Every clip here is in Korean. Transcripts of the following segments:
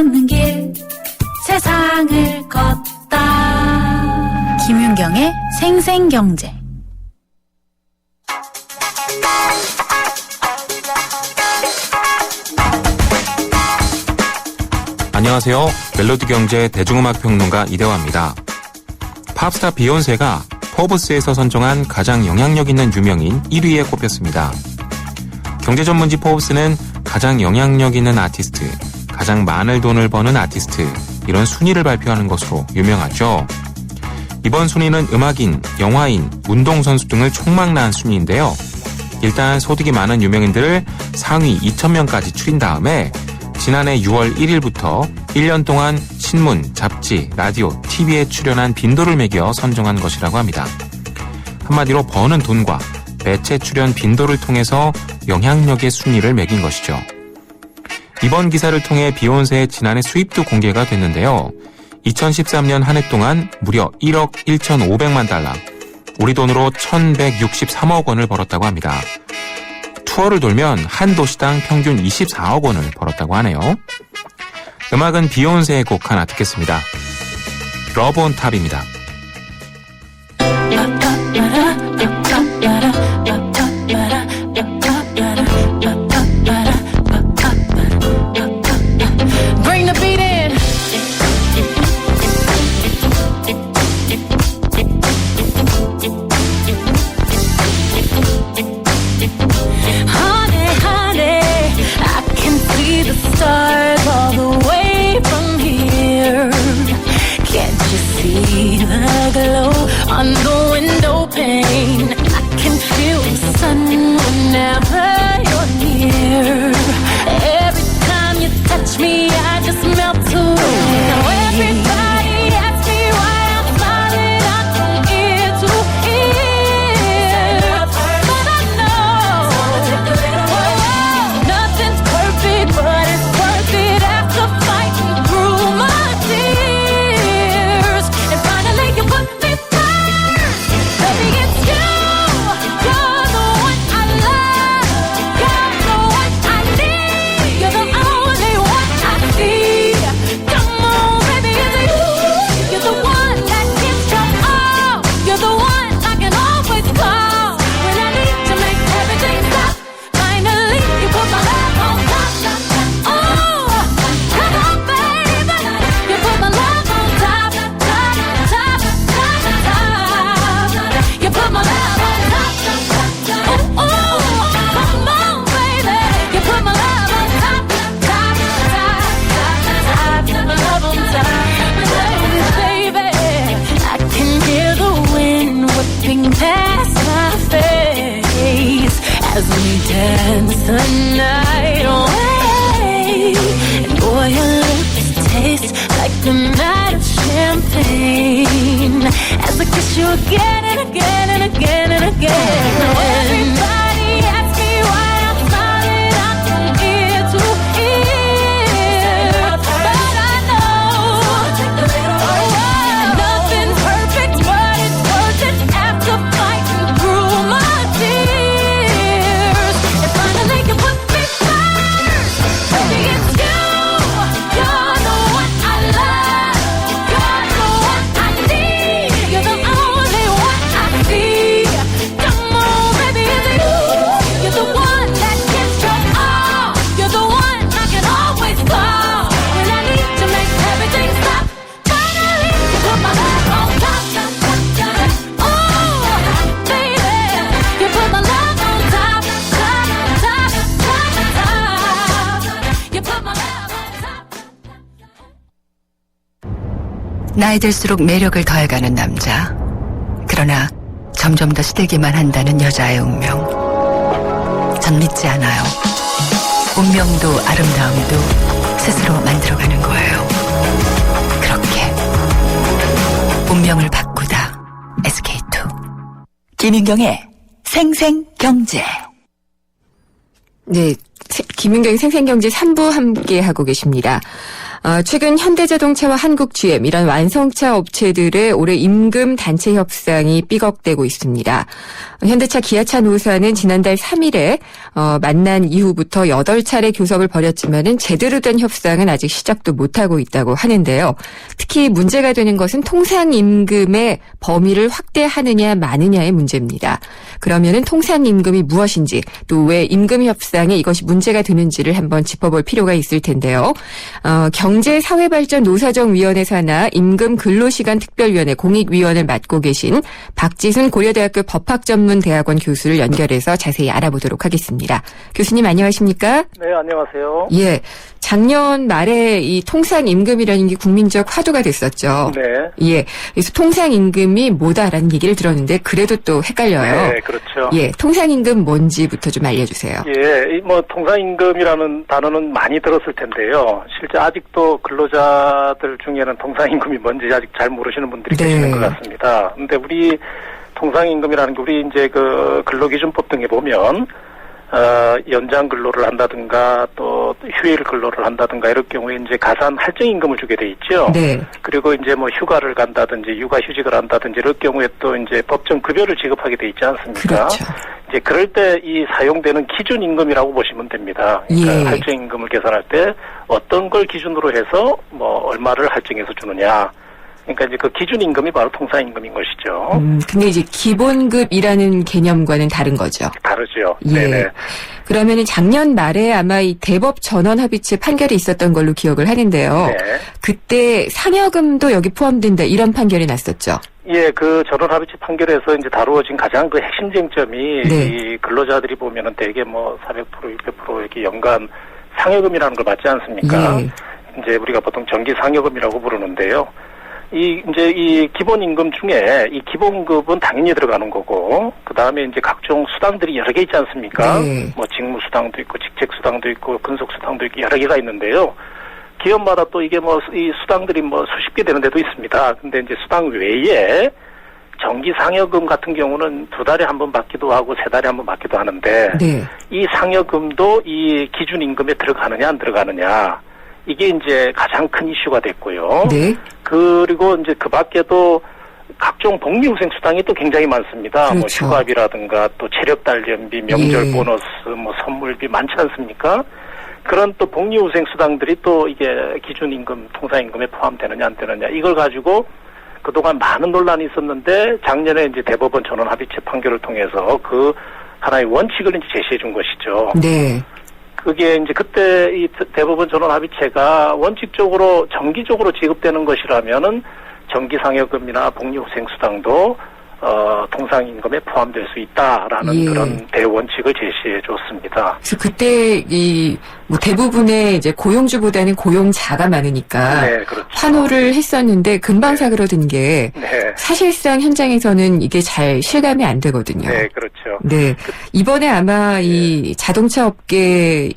걷는 길 세상을 걷다. 김윤경의 생생경제. 안녕하세요. 멜로디 경제 대중음악 평론가 이대화입니다. 팝스타 비욘세가 포브스에서 선정한 가장 영향력 있는 유명인 1위에 꼽혔습니다. 경제 전문지 포브스는 가장 영향력 있는 아티스트, 가장 많은 돈을 버는 아티스트, 이런 순위를 발표하는 것으로 유명하죠. 이번 순위는 음악인, 영화인, 운동선수 등을 총망라한 순위인데요. 일단 소득이 많은 유명인들을 상위 2,000명까지 추린 다음에 지난해 6월 1일부터 1년 동안 신문, 잡지, 라디오, TV에 출연한 빈도를 매겨 선정한 것이라고 합니다. 한마디로 버는 돈과 매체 출연 빈도를 통해서 영향력의 순위를 매긴 것이죠. 이번 기사를 통해 비욘세의 지난해 수입도 공개가 됐는데요. 2013년 한 해 동안 무려 1억 1,500만 달러, 우리 돈으로 1,163억 원을 벌었다고 합니다. 투어를 돌면 한 도시당 평균 24억 원을 벌었다고 하네요. 음악은 비욘세의 곡 하나 듣겠습니다. 러브 온 탑입니다. Stars all the way from here. Can't you see the glow on the window pane? I can feel the sun whenever you're near. Every time you touch me, I just melt away. Now everybody asks me why I'm smiling out from ear to ear, but I know nothing's perfect, but it's worth it after fighting through my tears. And finally you put me first. Baby, it's you. You're the one I love. You're the one I need. You're the only one I see. Come on, baby, it's you. You're the one that gives your all. You're the one I can always call when I need to make everything stop. Finally, you put my love on top. Oh, come on, baby. You put my love on top, top, top, top, top. You put my love on top. Oh, come on, baby. You put my love on top, top, top, top, top. My love on top, baby. I can hear the wind whipping past my face as we dance the night away. And boy, your lips taste like the night of champagne as I kiss you again and again and again and again. Now everybody asks me why I'm smiling out from ear to ear, but I know nothing's perfect, but it's worth it after fighting through my tears. And finally you put me first. Baby, it's you. You're the one I love. You're the one I need. You're the only one I see. Come on, baby, it's you. You're the one that gives your all. You're the one I can always call when I need to make everything stop. Finally, you put my love on top. Oh, baby, you put my love on top, top, top, top, top. You put my love on top. 나이 들수록 매력을 더해가는 남자. 그러나 점점 더 시들기만 한다는 여자의 운명. 전 믿지 않아요. 운명도 아름다움도 스스로 만들어가는 거예요. 그렇게 운명을 바꾸다. SK2 김윤경의 생생경제. 네, 김윤경의 생생경제 3부 함께 하고 계십니다. 최근 현대자동차와 한국GM 이런 완성차 업체들의 올해 임금 단체 협상이 삐걱대고 있습니다. 현대차 기아차 노사는 지난달 3일에 만난 이후부터 8차례 교섭을 벌였지만은 제대로 된 협상은 아직 시작도 못하고 있다고 하는데요. 특히 문제가 되는 것은 통상임금의 범위를 확대하느냐 마느냐의 문제입니다. 그러면은 통상임금이 무엇인지 또 왜 임금 협상에 이것이 문제가 되는지를 한번 짚어볼 필요가 있을 텐데요. 경제사회발전노사정위원회 산하 임금근로시간특별위원회 공익위원을 맡고 계신 박지순 고려대학교 법학전문대학원 교수를 연결해서 자세히 알아보도록 하겠습니다. 교수님 안녕하십니까? 네, 안녕하세요. 예, 작년 말에 이 통상임금이라는 게 국민적 화두가 됐었죠. 네. 예, 그래서 통상임금이 뭐다라는 얘기를 들었는데 그래도 또 헷갈려요. 네, 그렇죠. 예, 통상임금 뭔지부터 좀 알려주세요. 예, 통상임금이라는 단어는 많이 들었을 텐데요. 실제 아직도 근로자들 중에는 통상임금이 뭔지 아직 잘 모르시는 분들이 네. 계시는 것 같습니다. 근데 우리 통상임금이라는 게 우리 이제 그 근로기준법 등에 보면 연장 근로를 한다든가 또 휴일 근로를 한다든가 이럴 경우에 이제 가산 할증임금을 주게 돼 있죠. 네. 그리고 이제 뭐 휴가를 간다든지 육아휴직을 한다든지 이럴 경우에 또 이제 법정 급여를 지급하게 돼 있지 않습니까? 그렇죠. 이제 그럴 때 이 사용되는 기준임금이라고 보시면 됩니다. 그러니까 예. 할증임금을 계산할 때 어떤 걸 기준으로 해서 뭐 얼마를 할증해서 주느냐. 그러니까 이제 그 기준임금이 바로 통상임금인 것이죠. 근데 이제 기본급이라는 개념과는 다른 거죠. 다르죠. 예. 네네. 그러면은 작년 말에 아마 이 대법 전원합의체 판결이 있었던 걸로 기억을 하는데요. 네. 그때 상여금도 여기 포함된다 이런 판결이 났었죠. 예, 그 전원합의체 판결에서 이제 다루어진 가장 그 핵심 쟁점이 네. 이 근로자들이 보면은 대개 뭐 400%, 600% 이렇게 연간 상여금이라는 걸 받지 않습니까? 예. 이제 우리가 보통 정기 상여금이라고 부르는데요. 이제 이 기본임금 중에 이 기본급은 당연히 들어가는 거고, 그 다음에 이제 각종 수당들이 여러 개 있지 않습니까? 네. 뭐 직무수당도 있고, 직책수당도 있고, 근속수당도 있고, 여러 개가 있는데요. 기업마다 또 이게 뭐 이 수당들이 뭐 수십 개 되는 데도 있습니다. 근데 이제 수당 외에 정기 상여금 같은 경우는 2달에 한 번 받기도 하고 3달에 한 번 받기도 하는데, 네. 이 상여금도 이 기준임금에 들어가느냐 안 들어가느냐, 이게 이제 가장 큰 이슈가 됐고요. 네. 그리고 이제 그 밖에도 각종 복리후생 수당이 또 굉장히 많습니다. 그렇죠. 뭐 휴가비라든가 또 체력단련비, 명절 예. 보너스, 뭐 선물비 많지 않습니까? 그런 또 복리후생 수당들이 또 이게 기준임금, 통상임금에 포함되느냐 안 되느냐, 이걸 가지고 그동안 많은 논란이 있었는데 작년에 이제 대법원 전원합의체 판결을 통해서 그 하나의 원칙을 이제 제시해 준 것이죠. 네. 그게 이제 그때 이 대법원 전원합의체가 원칙적으로 정기적으로 지급되는 것이라면은 정기상여금이나 복리후생수당도 통상임금에 포함될 수 있다라는 예. 그런 대원칙을 제시해 줬습니다. 그래서 그때 뭐 대부분의 이제 고용주보다는 고용자가 많으니까 네, 그렇죠. 환호를 했었는데 금방 사그러든 게 네, 사실상 현장에서는 이게 잘 실감이 안 되거든요. 네, 그렇죠. 네. 이번에 아마 이 자동차 업계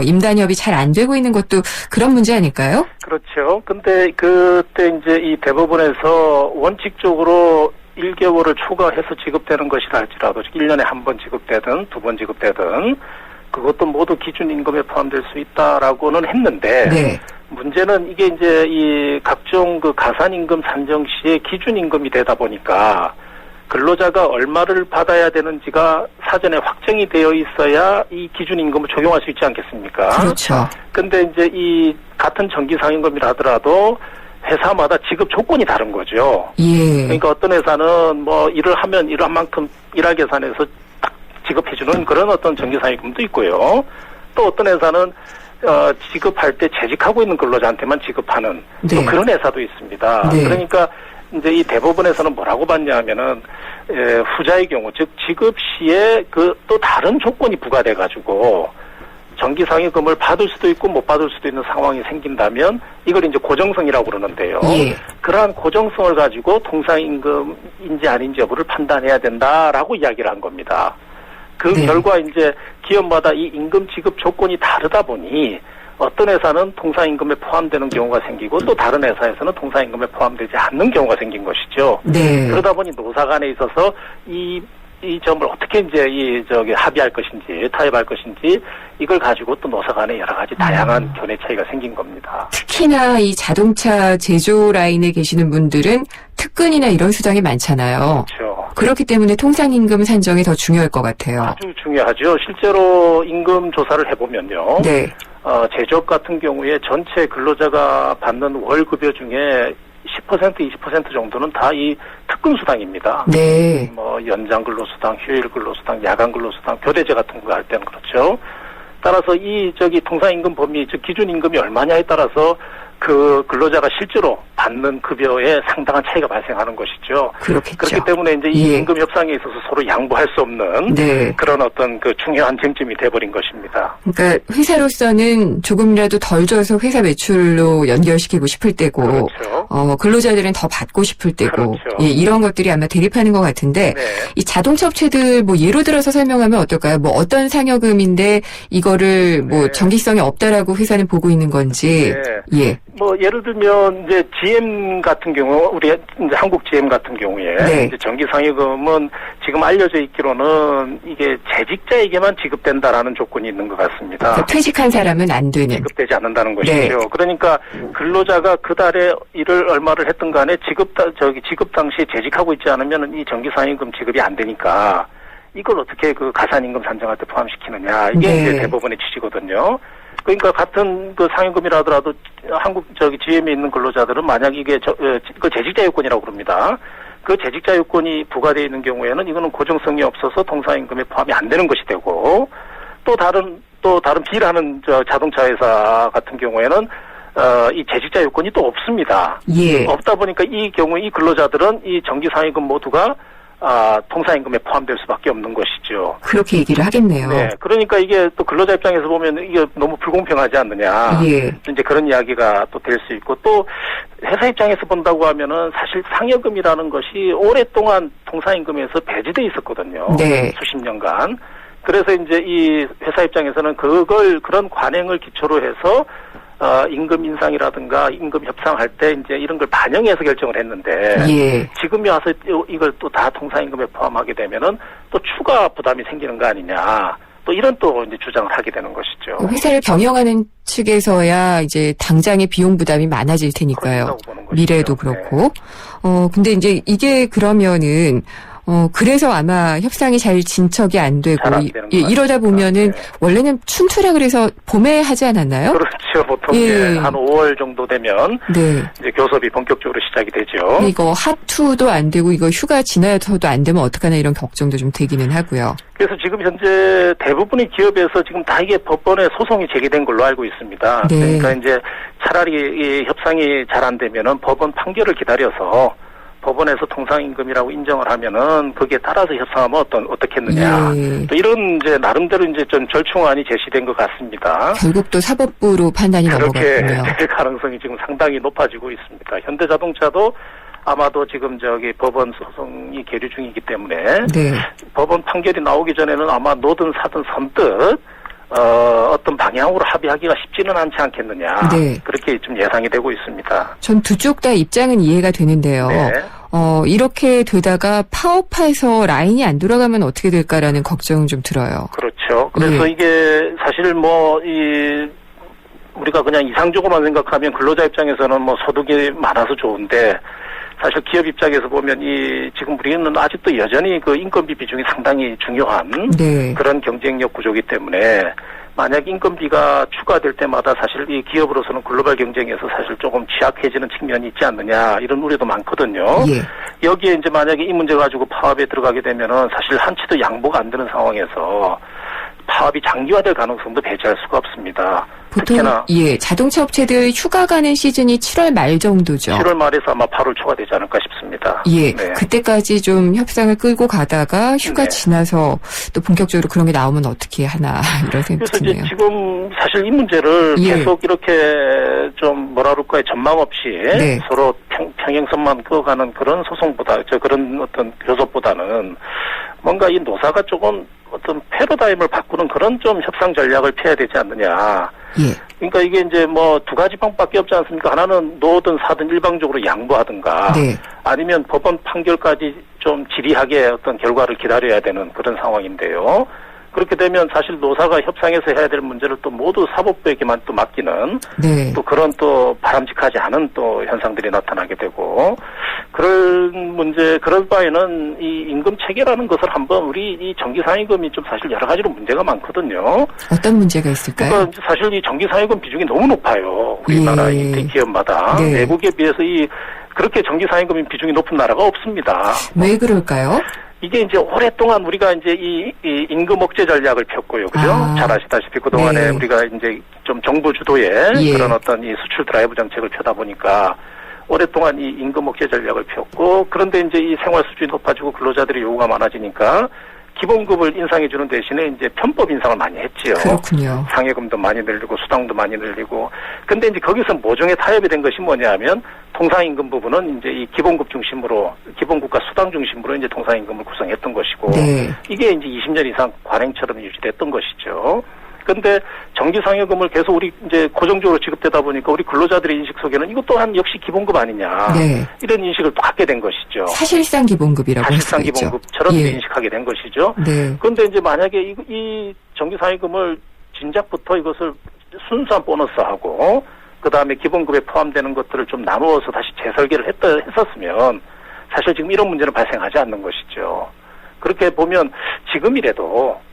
임단협이 잘 안 되고 있는 것도 그런 문제 아닐까요? 그렇죠. 근데 그때 이제 이 대법원에서 원칙적으로 1개월을 초과해서 지급되는 것이라 할지라도 1년에 한 번 지급되든 2번 지급되든 그것도 모두 기준임금에 포함될 수 있다라고는 했는데, 네. 문제는 이게 이제 이 각종 그 가산임금 산정 시에 기준임금이 되다 보니까 근로자가 얼마를 받아야 되는지가 사전에 확정이 되어 있어야 이 기준임금을 적용할 수 있지 않겠습니까? 그렇죠. 근데 이제 이 같은 정기상임금이라 하더라도 회사마다 지급 조건이 다른 거죠. 예. 그러니까 어떤 회사는 뭐 일을 하면 일한 만큼 일하게 계산해서 딱 지급해주는 그런 어떤 정기상임금도 있고요. 또 어떤 회사는 지급할 때 재직하고 있는 근로자한테만 지급하는 네. 또 그런 회사도 있습니다. 네. 그러니까 이제 이 대법원에서는 뭐라고 봤냐면은 후자의 경우, 즉 지급 시에 그 또 다른 조건이 부과돼 가지고 정기상여금을 받을 수도 있고 못 받을 수도 있는 상황이 생긴다면 이걸 이제 고정성이라고 그러는데요. 예. 그러한 고정성을 가지고 통상임금인지 아닌지 여부를 판단해야 된다라고 이야기를 한 겁니다. 그 네. 결과 이제 기업마다 이 임금 지급 조건이 다르다 보니 어떤 회사는 통상임금에 포함되는 경우가 생기고 또 다른 회사에서는 통상임금에 포함되지 않는 경우가 생긴 것이죠. 네. 그러다 보니 노사 간에 있어서 이 이 점을 어떻게 이제 합의할 것인지, 타협할 것인지, 이걸 가지고 또 노사 간에 여러 가지 다양한 견해 차이가 생긴 겁니다. 특히나 이 자동차 제조 라인에 계시는 분들은 특근이나 이런 수당이 많잖아요. 그렇죠. 그렇기 때문에 통상임금 산정이 더 중요할 것 같아요. 아주 중요하죠. 실제로 임금 조사를 해보면요. 네. 제조업 같은 경우에 전체 근로자가 받는 월급여 중에 10% 20% 정도는 다 이 특근 수당입니다. 네. 뭐 연장 근로수당, 휴일 근로수당, 야간 근로수당, 교대제 같은 거 할 때는 그렇죠. 따라서 이 통상임금 범위, 즉 기준임금이 얼마냐에 따라서 그 근로자가 실제로 받는 급여에 상당한 차이가 발생하는 것이죠. 그렇겠죠. 그렇기 때문에 이제 이 예. 임금 협상에 있어서 서로 양보할 수 없는 네. 그런 어떤 그 중요한 쟁점이 돼버린 것입니다. 그러니까 회사로서는 조금이라도 덜 줘서 회사 매출로 연결시키고 싶을 때고, 그렇죠. 근로자들은 더 받고 싶을 때고, 그렇죠. 예, 이런 것들이 아마 대립하는 것 같은데, 네. 이 자동차 업체들 뭐 예로 들어서 설명하면 어떨까요? 뭐 어떤 상여금인데 이거를 뭐 네. 정기성이 없다라고 회사는 보고 있는 건지, 네. 예, 뭐 예를 들면 이제 GM 같은 경우, 우리 이제 한국 GM 같은 경우에 네. 이제 정기 상여금은 지금 알려져 있기로는 이게 재직자에게만 지급된다라는 조건이 있는 것 같습니다. 그러니까 퇴직한 사람은 안 되는. 지급되지 않는다는 네. 것이죠. 그러니까 근로자가 그 달에 일을 얼마를 했든 간에 지급 당시에 재직하고 있지 않으면 이 정기 상여금 지급이 안 되니까 이걸 어떻게 그 가산임금 산정할 때 포함시키느냐, 이게 네. 이제 대부분의 취지거든요. 그러니까 같은 그 상여금이라 하더라도 한국 GM에 있는 근로자들은 만약 이게 그 재직자 요건이라고 그럽니다. 그 재직자 요건이 부과되어 있는 경우에는 이거는 고정성이 없어서 통상임금에 포함이 안 되는 것이 되고, 또 다른 B라는 자동차 회사 같은 경우에는 이 재직자 요건이 또 없습니다. 예. 없다 보니까 이 경우에 이 근로자들은 이 정기 상여금 모두가 통상임금에 포함될 수밖에 없는 것이죠. 그렇게 얘기를 하겠네요. 네, 그러니까 이게 또 근로자 입장에서 보면 이게 너무 불공평하지 않느냐. 예. 이제 그런 이야기가 또 될 수 있고, 또 회사 입장에서 본다고 하면은 사실 상여금이라는 것이 오랫동안 통상임금에서 배제돼 있었거든요. 네. 수십 년간. 그래서 이제 이 회사 입장에서는 그런 관행을 기초로 해서 임금 인상이라든가 임금 협상할 때 이제 이런 걸 반영해서 결정을 했는데, 예. 지금이 와서 이걸 또 다 통상임금에 포함하게 되면은 또 추가 부담이 생기는 거 아니냐, 또 이런 또 이제 주장을 하게 되는 것이죠. 회사를 경영하는 측에서야 이제 당장의 비용 부담이 많아질 테니까요. 그렇다고 보는 것이죠. 미래에도 그렇고. 근데 이제 이게 그러면은 그래서 아마 협상이 잘 진척이 안 되고, 잘안 되는 것 이러다 같습니다. 보면은 네. 원래는 춘투라 그래서 봄에 하지 않았나요? 그렇죠. 보통 예. 이제 한 5월 정도 되면 네. 이제 교섭이 본격적으로 시작이 되죠. 이거 하투도 안 되고 이거 휴가 지나서도 안 되면 어떡하나 이런 걱정도 좀 되기는 하고요. 그래서 지금 현재 대부분의 기업에서 지금 다 이게 법원에 소송이 제기된 걸로 알고 있습니다. 네. 그러니까 이제 차라리 이 협상이 잘 안 되면은 법원 판결을 기다려서 법원에서 통상임금이라고 인정을 하면은 거기에 따라서 협상하면 어떻겠느냐. 예. 또 이런 이제 나름대로 이제 좀 절충안이 제시된 것 같습니다. 결국 또 사법부로 판단이 그렇게 넘어갔군요. 될 가능성이 지금 상당히 높아지고 있습니다. 현대자동차도 아마도 지금 법원 소송이 계류 중이기 때문에 네. 법원 판결이 나오기 전에는 아마 노든 사든 선뜻 어떤 방향으로 합의하기가 쉽지는 않지 않겠느냐. 네. 그렇게 좀 예상이 되고 있습니다. 전 두 쪽 다 입장은 이해가 되는데요. 네. 이렇게 되다가 파업해서 라인이 안 돌아가면 어떻게 될까라는 걱정은 좀 들어요. 그렇죠. 그래서 예. 이게 사실 우리가 그냥 이상적으로만 생각하면 근로자 입장에서는 소득이 많아서 좋은데, 사실 기업 입장에서 보면 지금 우리는 아직도 여전히 그 인건비 비중이 상당히 중요한 네. 그런 경쟁력 구조이기 때문에, 만약 인건비가 추가될 때마다 사실 이 기업으로서는 글로벌 경쟁에서 사실 조금 취약해지는 측면이 있지 않느냐, 이런 우려도 많거든요. 예. 여기에 이제 만약에 이 문제 가지고 파업에 들어가게 되면은 사실 한치도 양보가 안 되는 상황에서 파업이 장기화될 가능성도 배제할 수가 없습니다. 보통 특히나 자동차 업체들 휴가 가는 시즌이 7월 말 정도죠. 7월 말에서 아마 8월 초가 되지 않을까 싶습니다. 예, 네. 그때까지 좀 협상을 끌고 가다가 휴가 네. 지나서 또 본격적으로 그런 게 나오면 어떻게 하나 이런 생각 그래서 이제 드네요. 지금 사실 이 문제를 예. 계속 이렇게 좀 그럴까요, 전망 없이 네. 서로 평행선만 그어가는 그런 소송보다 그런 어떤 교섭보다는 뭔가 이 노사가 조금 어떤 패러다임을 바꾸는 그런 좀 협상 전략을 펴야 되지 않느냐. 예. 그러니까 이게 이제 뭐 두 가지 방법밖에 없지 않습니까? 하나는 노든 사든 일방적으로 양보하든가 네. 아니면 법원 판결까지 좀 지리하게 어떤 결과를 기다려야 되는 그런 상황인데요. 그렇게 되면 사실 노사가 협상에서 해야 될 문제를 또 모두 사법부에게만 또 맡기는 네. 또 그런 또 바람직하지 않은 또 현상들이 나타나게 되고 그럴 문제 그럴 바에는 이 임금 체계라는 것을 한번 우리 이 정기상여금이 좀 사실 여러 가지로 문제가 많거든요. 어떤 문제가 있을까요? 그러니까 사실 이 정기상여금 비중이 너무 높아요. 우리나라 예. 이 기업마다 네. 외국에 비해서 이 그렇게 정기상여금 비중이 높은 나라가 없습니다. 왜 그럴까요? 이게 이제 오랫동안 우리가 이제 이 임금 억제 전략을 폈고요. 그죠? 아. 잘 아시다시피 그동안에 네. 우리가 이제 좀 정부 주도의 예. 그런 어떤 이 수출 드라이브 정책을 펴다 보니까 오랫동안 이 임금 억제 전략을 폈고 그런데 이제 이 생활 수준이 높아지고 근로자들의 요구가 많아지니까 기본급을 인상해 주는 대신에 이제 편법 인상을 많이 했지요. 그렇군요. 상여금도 많이 늘리고 수당도 많이 늘리고. 근데 이제 거기서 모종의 타협이 된 것이 뭐냐면 통상임금 부분은 이제 이 기본급 중심으로 기본급과 수당 중심으로 이제 통상임금을 구성했던 것이고 네. 이게 이제 20년 이상 관행처럼 유지됐던 것이죠. 근데 정기상여금을 계속 우리 이제 고정적으로 지급되다 보니까 우리 근로자들의 인식 속에는 이것 또한 역시 기본급 아니냐. 네. 이런 인식을 또 갖게 된 것이죠. 사실상 기본급이라고 할 수가 사실상 있죠. 기본급처럼 예. 인식하게 된 것이죠. 네. 그런데 이제 만약에 이 정기상여금을 진작부터 이것을 순수한 보너스하고 그 다음에 기본급에 포함되는 것들을 좀 나누어서 다시 재설계를 했었으면 사실 지금 이런 문제는 발생하지 않는 것이죠. 그렇게 보면 지금이라도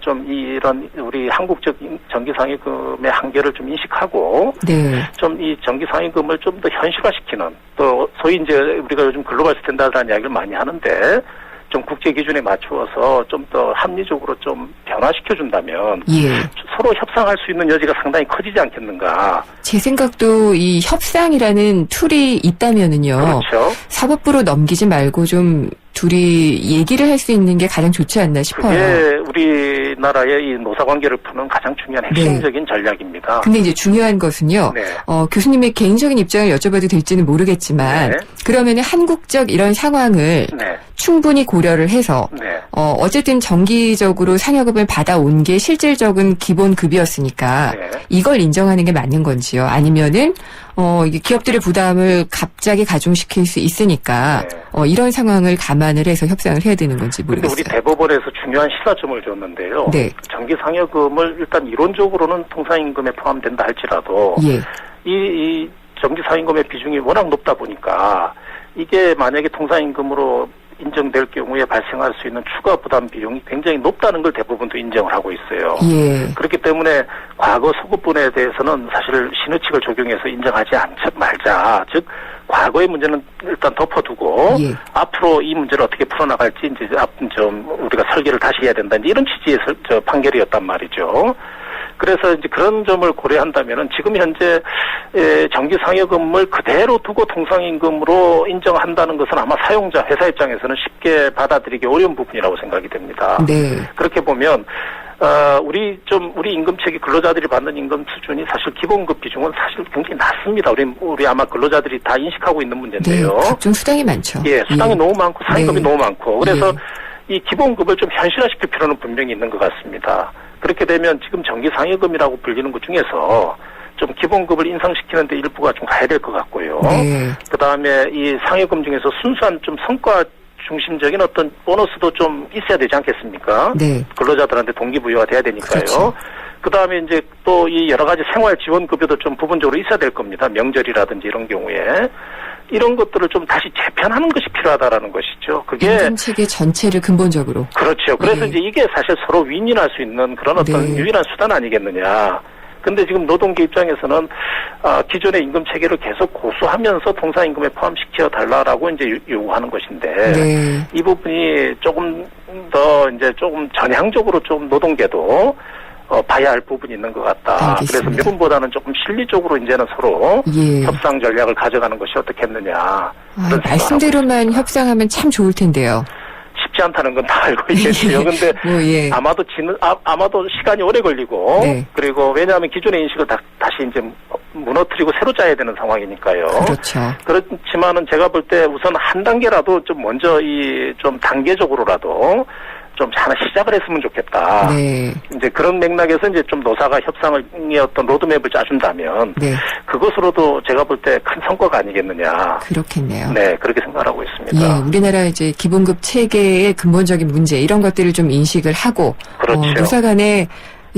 좀 이런 우리 한국적 정기상여금의 한계를 좀 인식하고 네. 좀 이 정기상여금을 좀 더 현실화시키는 또 소위 이제 우리가 요즘 글로벌 스탠다드라는 이야기를 많이 하는데 좀 국제 기준에 맞추어서 좀 더 합리적으로 좀 변화시켜 준다면 예. 서로 협상할 수 있는 여지가 상당히 커지지 않겠는가. 제 생각도 이 협상이라는 툴이 있다면은요. 그렇죠. 사법부로 넘기지 말고 좀 둘이 얘기를 할 수 있는 게 가장 좋지 않나 싶어요. 그게 우리나라의 이 노사관계를 푸는 가장 중요한 핵심적인 전략입니다. 근데 이제 중요한 것은요. 네. 교수님의 개인적인 입장을 여쭤봐도 될지는 모르겠지만 네. 그러면은 한국적 이런 상황을 네. 충분히 고려를 해서 네. 어쨌든 정기적으로 상여금을 받아온 게 실질적인 기본급이었으니까 네. 이걸 인정하는 게 맞는 건지요? 아니면은 이게 기업들의 부담을 갑자기 가중시킬 수 있으니까 네. 이런 상황을 감안을 해서 협상을 해야 되는 건지 근데 모르겠어요. 우리 대법원에서 중요한 시사점을 줬는데요. 네. 정기상여금을 일단 이론적으로는 통상임금에 포함된다 할지라도 예. 이 정기상임금의 비중이 워낙 높다 보니까 이게 만약에 통상임금으로 인정될 경우에 발생할 수 있는 추가 부담 비용이 굉장히 높다는 걸 대부분도 인정을 하고 있어요. 예. 그렇기 때문에 과거 소급분에 대해서는 사실 신의칙을 적용해서 인정하지 말자. 즉 과거의 문제는 일단 덮어두고 예. 앞으로 이 문제를 어떻게 풀어나갈지 이제 좀 우리가 설계를 다시 해야 된다. 이제 이런 취지의 판결이었단 말이죠. 그래서 이제 그런 점을 고려한다면은 지금 현재 정기상여금을 그대로 두고 통상임금으로 인정한다는 것은 아마 사용자 회사 입장에서는 쉽게 받아들이기 어려운 부분이라고 생각이 됩니다. 네. 그렇게 보면 우리 임금체계 근로자들이 받는 임금 수준이 사실 기본급 비중은 사실 굉장히 낮습니다. 우리 아마 근로자들이 다 인식하고 있는 문제인데요. 네. 각종 수당이 많죠. 예, 수당이 너무 많고 상임금이 네. 너무 많고 그래서 예. 이 기본급을 좀 현실화시킬 필요는 분명히 있는 것 같습니다. 그렇게 되면 지금 정기상여금이라고 불리는 것 중에서 좀 기본급을 인상시키는 데 일부가 좀 가야 될 것 같고요. 네. 그다음에 이 상여금 중에서 순수한 좀 성과 중심적인 어떤 보너스도 좀 있어야 되지 않겠습니까? 네. 근로자들한테 동기부여가 돼야 되니까요. 그렇죠. 그다음에 이제 또 이 여러 가지 생활 지원 급여도 좀 부분적으로 있어야 될 겁니다. 명절이라든지 이런 경우에. 이런 것들을 좀 다시 재편하는 것이 필요하다라는 것이죠. 그게 임금 체계 전체를 근본적으로. 그렇죠. 그래서 예. 이제 이게 사실 서로 윈윈할 수 있는 그런 어떤 네. 유일한 수단 아니겠느냐. 근데 지금 노동계 입장에서는 기존의 임금 체계를 계속 고수하면서 통상임금에 포함시켜 달라라고 이제 요구하는 것인데 네. 이 부분이 조금 더 이제 조금 전향적으로 좀 노동계도 봐야 할 부분이 있는 것 같다. 알겠습니다. 그래서 미분보다는 조금 실리적으로 이제는 서로 예. 협상 전략을 가져가는 것이 어떻겠느냐. 그런 생각을 말씀대로만 협상하면 참 좋을 텐데요. 쉽지 않다는 건 다 알고 있겠지요. 근데 뭐, 예. 아마도 시간이 오래 걸리고 네. 그리고 왜냐하면 기존의 인식을 다시 이제 무너뜨리고 새로 짜야 되는 상황이니까요. 그렇죠. 그렇지만은 제가 볼 때 우선 한 단계라도 좀 먼저 좀 단계적으로라도 좀 하나 시작을 했으면 좋겠다. 네. 이제 그런 맥락에서 이제 좀 노사가 협상의 어떤 로드맵을 짜준다면 네. 그것으로도 제가 볼 때 큰 성과가 아니겠느냐. 그렇겠네요. 네, 그렇게 생각하고 있습니다. 예, 우리나라 이제 기본급 체계의 근본적인 문제 이런 것들을 좀 인식을 하고 그렇죠. 노사 간에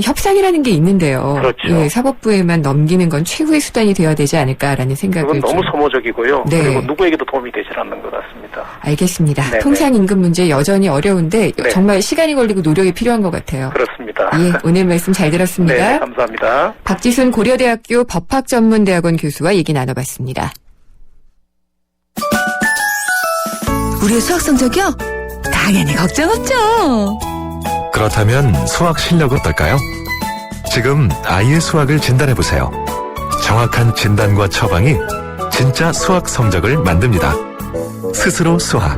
협상이라는 게 있는데요. 그렇죠. 예, 사법부에만 넘기는 건 최후의 수단이 되어야 되지 않을까라는 생각을 그건 너무 좀. 소모적이고요. 네. 그리고 누구에게도 도움이 되질 않는 것 같습니다. 알겠습니다. 네네. 통상 임금 문제 여전히 어려운데 네. 정말 시간이 걸리고 노력이 필요한 것 같아요. 그렇습니다. 예, 오늘 말씀 잘 들었습니다. 네, 감사합니다. 박지순 고려대학교 법학전문대학원 교수와 얘기 나눠봤습니다. 우리 수학 성적이요? 당연히 걱정 없죠. 그렇다면 수학 실력 어떨까요? 지금 아이의 수학을 진단해보세요. 정확한 진단과 처방이 진짜 수학 성적을 만듭니다. 스스로 수학.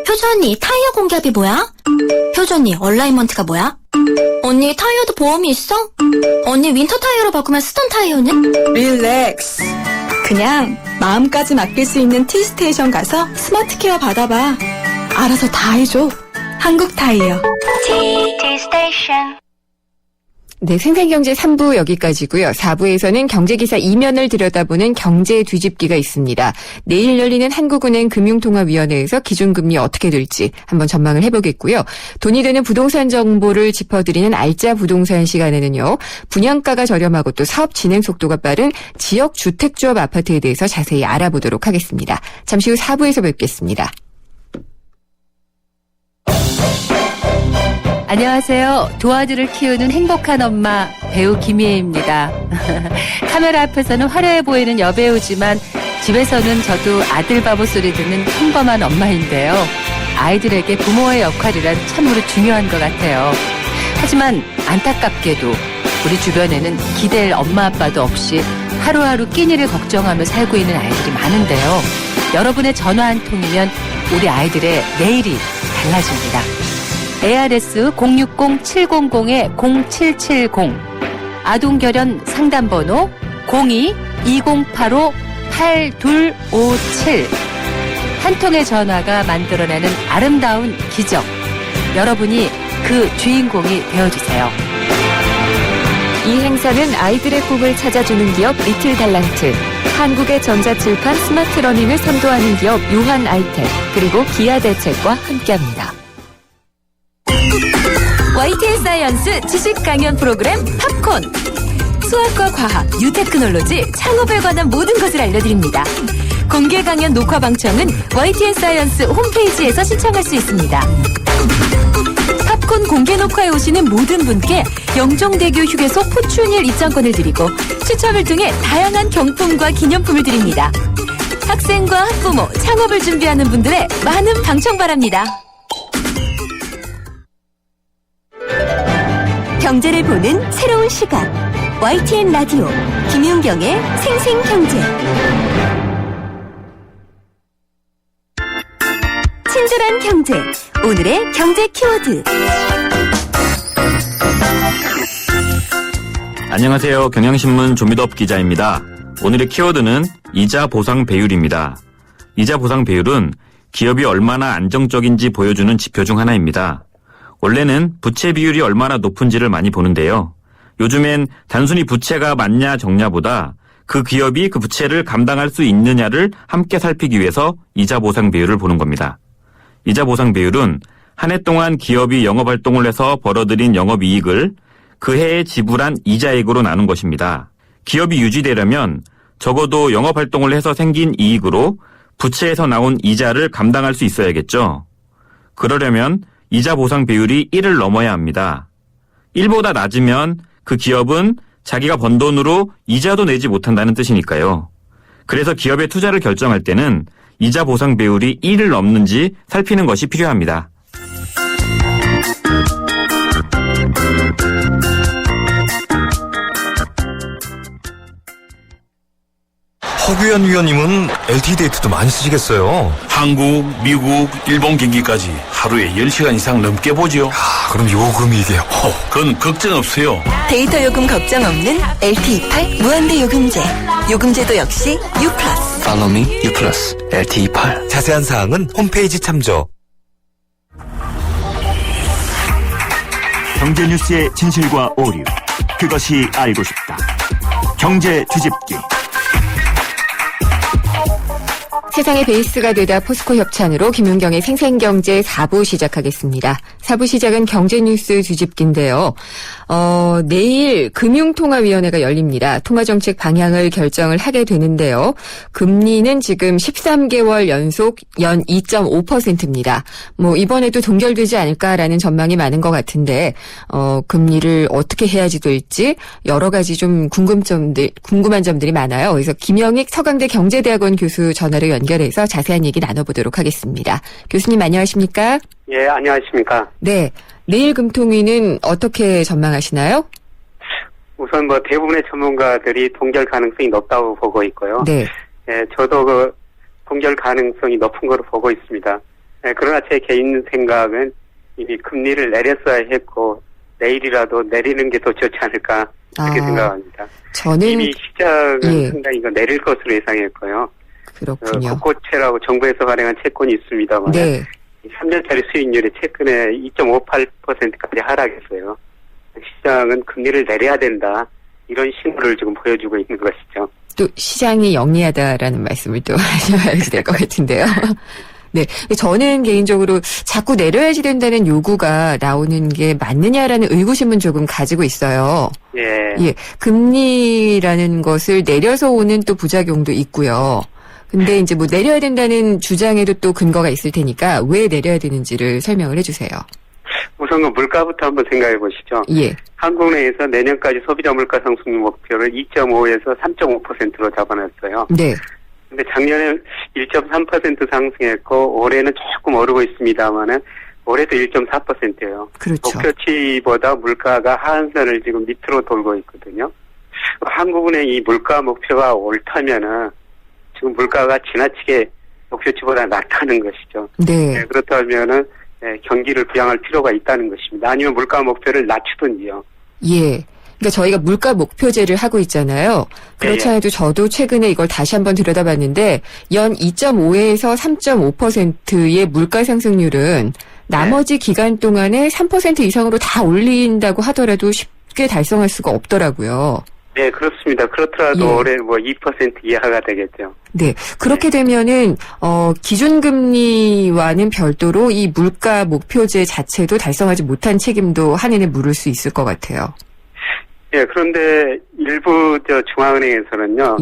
효주 언니, 타이어 공기압이 뭐야? 효주 언니, 얼라이먼트가 뭐야? 언니, 타이어도 보험이 있어? 언니, 윈터 타이어로 바꾸면 쓰던 타이어는? 릴렉스. 그냥 마음까지 맡길 수 있는 T스테이션 가서 스마트 케어 받아봐. 알아서 다 해줘. 한국 타이어. T-스테이션. 네, 생생경제 3부 여기까지고요. 4부에서는 경제기사 이면을 들여다보는 경제 뒤집기가 있습니다. 내일 열리는 한국은행 금융통화위원회에서 기준금리 어떻게 될지 한번 전망을 해보겠고요. 돈이 되는 부동산 정보를 짚어드리는 알짜 부동산 시간에는요. 분양가가 저렴하고 또 사업 진행 속도가 빠른 지역 주택조합 아파트에 대해서 자세히 알아보도록 하겠습니다. 잠시 후 4부에서 뵙겠습니다. 안녕하세요. 두 아들을 키우는 행복한 엄마 배우 김희애입니다. 카메라 앞에서는 화려해 보이는 여배우지만 집에서는 저도 아들 바보 소리 듣는 평범한 엄마인데요. 아이들에게 부모의 역할이란 참으로 중요한 것 같아요. 하지만 안타깝게도 우리 주변에는 기댈 엄마 아빠도 없이 하루하루 끼니를 걱정하며 살고 있는 아이들이 많은데요. 여러분의 전화 한 통이면 우리 아이들의 내일이 달라집니다. ARS 060-700-0770 아동결연 상담번호 02-2085-8257 한 통의 전화가 만들어내는 아름다운 기적. 여러분이 그 주인공이 되어주세요. 이 행사는 아이들의 꿈을 찾아주는 기업 리틀 달란트, 한국의 전자칠판 스마트러닝을 선도하는 기업 유한 아이텍, 그리고 기아대책과 함께합니다. YTN 사이언스 지식 강연 프로그램 팝콘. 수학과 과학, 뉴테크놀로지, 창업에 관한 모든 것을 알려드립니다. 공개 강연 녹화 방청은 YTN 사이언스 홈페이지에서 신청할 수 있습니다. 팝콘 공개 녹화에 오시는 모든 분께 영종대교 휴게소 포춘일 입장권을 드리고 추첨을 통해 다양한 경품과 기념품을 드립니다. 학생과 학부모, 창업을 준비하는 분들의 많은 방청 바랍니다. 경제를 보는 새로운 시각. YTN 라디오 김윤경의 생생경제. 친절한 경제. 오늘의 경제 키워드. 안녕하세요. 경향신문 조미덕 기자입니다. 오늘의 키워드는 이자 보상 배율입니다. 이자 보상 배율은 기업이 얼마나 안정적인지 보여주는 지표 중 하나입니다. 원래는 부채 비율이 얼마나 높은지를 많이 보는데요. 요즘엔 단순히 부채가 많냐 적냐보다 그 기업이 그 부채를 감당할 수 있느냐를 함께 살피기 위해서 이자 보상 비율을 보는 겁니다. 이자 보상 비율은 한 해 동안 기업이 영업활동을 해서 벌어들인 영업이익을 그 해에 지불한 이자액으로 나눈 것입니다. 기업이 유지되려면 적어도 영업활동을 해서 생긴 이익으로 부채에서 나온 이자를 감당할 수 있어야겠죠. 그러려면 이자 보상 비율이 1을 넘어야 합니다. 1보다 낮으면 그 기업은 자기가 번 돈으로 이자도 내지 못한다는 뜻이니까요. 그래서 기업의 투자를 결정할 때는 이자 보상 비율이 1을 넘는지 살피는 것이 필요합니다. 허규현 위원님은 LTE 데이트도 많이 쓰시겠어요? 한국, 미국, 일본 경기까지 하루에 10시간 이상 넘게 보죠. 아, 그럼 요금이 이게 그건 걱정 없어요. 데이터 요금 걱정 없는 LTE8 무한대 요금제. 요금제도 역시 U+. Follow me, U+, LTE8. 자세한 사항은 홈페이지 참조. 경제 뉴스의 진실과 오류, 그것이 알고 싶다. 경제 뒤집기. 세상의 베이스가 되다 포스코 협찬으로 김윤경의 생생경제 4부 시작하겠습니다. 4부 시작은 경제뉴스 뒤집기인데요. 내일 금융통화위원회가 열립니다. 통화정책 방향을 결정을 하게 되는데요. 금리는 지금 13개월 연속 연 2.5%입니다. 이번에도 동결되지 않을까라는 전망이 많은 것 같은데 금리를 어떻게 해야지 될지 여러 가지 좀 궁금한 점들이 많아요. 그래서 김영익 서강대 경제대학원 교수 전화로 연결해서 자세한 얘기 나눠보도록 하겠습니다. 교수님 안녕하십니까? 예, 안녕하십니까? 네. 내일 금통위는 어떻게 전망하시나요? 우선 대부분의 전문가들이 동결 가능성이 높다고 보고 있고요. 네. 예, 저도 동결 가능성이 높은 거로 보고 있습니다. 예, 그러나 제 개인 생각은 이미 금리를 내렸어야 했고 내일이라도 내리는 게 더 좋지 않을까 그렇게 생각합니다. 저는 이미 시장은 상당히 이거 내릴 것으로 예상했고요. 그렇군요. 국고채라고 정부에서 발행한 채권이 있습니다만 네. 3년짜리 수익률이 최근에 2.58%까지 하락했어요. 시장은 금리를 내려야 된다. 이런 신호를 지금 보여주고 있는 것이죠. 또 시장이 영리하다라는 말씀을 또 하셔야지 될 것 같은데요. 네. 저는 개인적으로 자꾸 내려야지 된다는 요구가 나오는 게 맞느냐라는 의구심은 조금 가지고 있어요. 예. 금리라는 것을 내려서 오는 또 부작용도 있고요. 근데 이제 내려야 된다는 주장에도 또 근거가 있을 테니까 왜 내려야 되는지를 설명을 해주세요. 우선 물가부터 한번 생각해 보시죠. 예. 한국은행에서 내년까지 소비자 물가 상승 목표를 2.5에서 3.5%로 잡아놨어요. 네. 근데 작년에 1.3% 상승했고 올해는 조금 오르고 있습니다만은 올해도 1.4%예요. 그렇죠. 목표치보다 물가가 하한선을 지금 밑으로 돌고 있거든요. 한국은행이 물가 목표가 옳다면은 지금 물가가 지나치게 목표치보다 낮다는 것이죠. 네. 그렇다면은 경기를 부양할 필요가 있다는 것입니다. 아니면 물가 목표를 낮추든지요. 예. 그러니까 저희가 물가 목표제를 하고 있잖아요. 그렇지 않아도 저도 최근에 이걸 다시 한번 들여다봤는데 연 2.5에서 3.5%의 물가 상승률은 나머지 기간 동안에 3% 이상으로 다 올린다고 하더라도 쉽게 달성할 수가 없더라고요. 네, 그렇습니다. 그렇더라도 올해 2% 이하가 되겠죠. 네. 그렇게 되면은, 기준금리와는 별도로 이 물가 목표제 자체도 달성하지 못한 책임도 한해는 물을 수 있을 것 같아요. 예, 그런데 일부 중앙은행에서는요.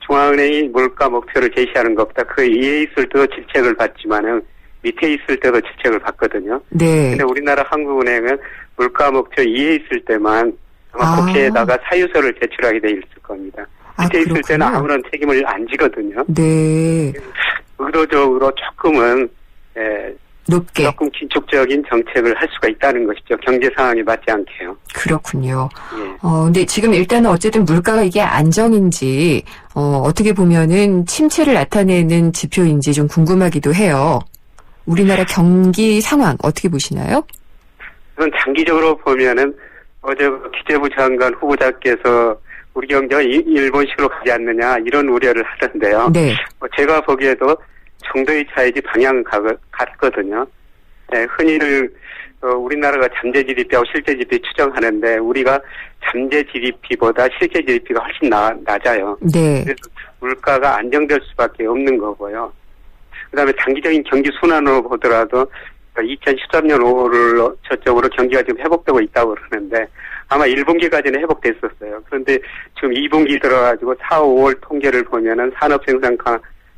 중앙은행이 물가 목표를 제시하는 것보다 그 위에 있을 때도 질책을 받지만은 밑에 있을 때도 질책을 받거든요. 네. 근데 우리나라 한국은행은 물가 목표 위에 있을 때만 아마 국회에다가 사유서를 제출하게 돼 있을 겁니다. 밑에 있을 때는 아무런 책임을 안 지거든요. 네. 의도적으로 조금은 높게 조금 긴축적인 정책을 할 수가 있다는 것이죠. 경제 상황에 맞지 않게요. 그렇군요. 근데 지금 일단은 어쨌든 물가가 이게 안정인지 어떻게 보면은 침체를 나타내는 지표인지 좀 궁금하기도 해요. 우리나라 경기 상황 어떻게 보시나요? 그건 장기적으로 보면은 어제 기재부 장관 후보자께서 우리 경제가 일본식으로 가지 않느냐 이런 우려를 하던데요. 네. 제가 보기에도 정도의 차이지 방향은 같거든요. 네, 흔히들 우리나라가 잠재 GDP하고 실제 GDP 추정하는데 우리가 잠재 GDP보다 실제 GDP가 훨씬 낮아요. 네. 그래서 물가가 안정될 수밖에 없는 거고요. 그다음에 장기적인 경기 순환으로 보더라도 2013년 5월 저쪽으로 경기가 지금 회복되고 있다고 그러는데 아마 1분기까지는 회복됐었어요. 그런데 지금 2분기 들어가지고 4, 5월 통계를 보면은 산업 생산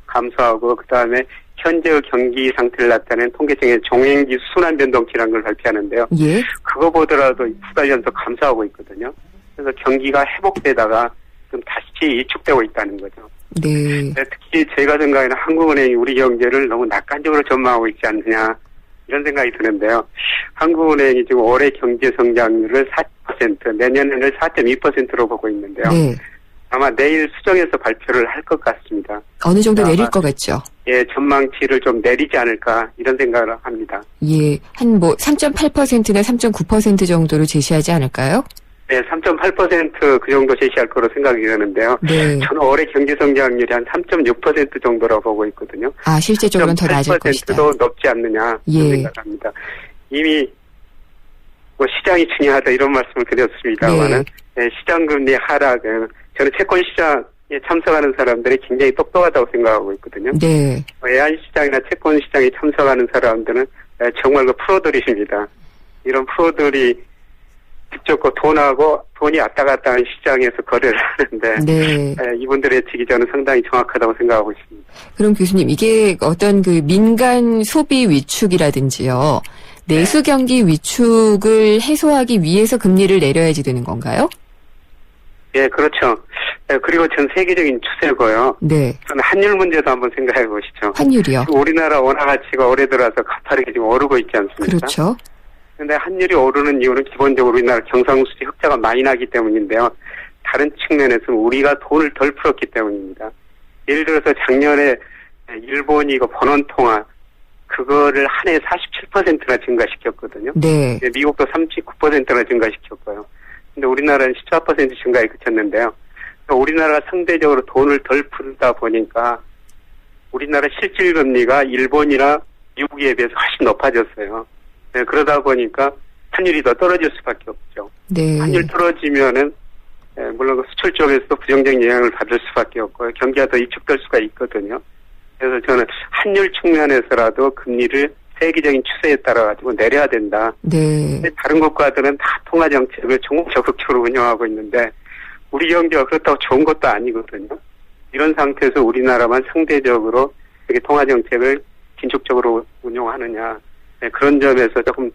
감소하고 그다음에 현재의 경기 상태를 나타내는 통계청의 종횡기 순환 변동치라는 걸 발표하는데요. 예. 그거 보더라도 2달 연속 감소하고 있거든요. 그래서 경기가 회복되다가 좀 다시 위축되고 있다는 거죠. 네. 특히 제가 생각에는 한국은행이 우리 경제를 너무 낙관적으로 전망하고 있지 않느냐 이런 생각이 드는데요. 한국은행이 지금 올해 경제 성장률을 4%, 내년에는 4.2%로 보고 있는데요. 네. 아마 내일 수정해서 발표를 할 것 같습니다. 어느 정도 내릴 것 같죠? 예, 전망치를 좀 내리지 않을까 이런 생각을 합니다. 예, 한 3.8%나 3.9% 정도로 제시하지 않을까요? 네, 3.8% 그 정도 제시할 거로 생각이 되는데요. 네. 저는 올해 경제 성장률이 한 3.6% 정도라고 보고 있거든요. 아, 실제적으로는 더 낮을 것이다. 3.8%도 높지 않느냐 예. 생각합니다. 이미 뭐 시장이 중요하다 이런 말씀을 드렸습니다만은 네, 시장금리 하락은 저는 채권 시장에 참석하는 사람들이 굉장히 똑똑하다고 생각하고 있거든요. 네. 외환시장이나 채권 시장에 참석하는 사람들은 정말 그 프로들이십니다. 이런 프로들이 직접 그 돈이 왔다 갔다 하는 시장에서 거래를 하는데 네. 이분들의 예측이 저는 상당히 정확하다고 생각하고 있습니다. 그럼 교수님, 이게 어떤 그 민간 소비 위축이라든지요. 내수 경기 위축을 해소하기 위해서 금리를 내려야지 되는 건가요? 예, 그렇죠. 그리고 전 세계적인 추세고요. 네. 저는 환율 문제도 한번 생각해 보시죠. 환율이요? 우리나라 원화 가치가 올해 들어서 가파르게 지금 오르고 있지 않습니까? 그렇죠. 근데 환율이 오르는 이유는 기본적으로 우리나라 경상수지 흑자가 많이 나기 때문인데요. 다른 측면에서는 우리가 돈을 덜 풀었기 때문입니다. 예를 들어서 작년에 일본이 그 번원 통화 그거를 한 해에 47%나 증가시켰거든요. 네. 미국도 39%나 증가시켰고요. 근데 우리나라는 14% 증가에 그쳤는데요. 우리나라가 상대적으로 돈을 덜 풀다 보니까 우리나라 실질금리가 일본이나 미국에 비해서 훨씬 높아졌어요. 네, 그러다 보니까 환율이 더 떨어질 수밖에 없죠. 네. 환율 떨어지면은 물론 그 수출 쪽에서도 부정적인 영향을 받을 수밖에 없고요. 경기가 더 위축될 수가 있거든요. 그래서 저는 환율 측면에서라도 금리를 세계적인 추세에 따라 가지고 내려야 된다. 네. 다른 국가들은 다 통화 정책을 적극적으로 운영하고 있는데 우리 경제가 그렇다고 좋은 것도 아니거든요. 이런 상태에서 우리나라만 상대적으로 이렇게 통화 정책을 긴축적으로 운용하느냐. 네, 그런 점에서 조금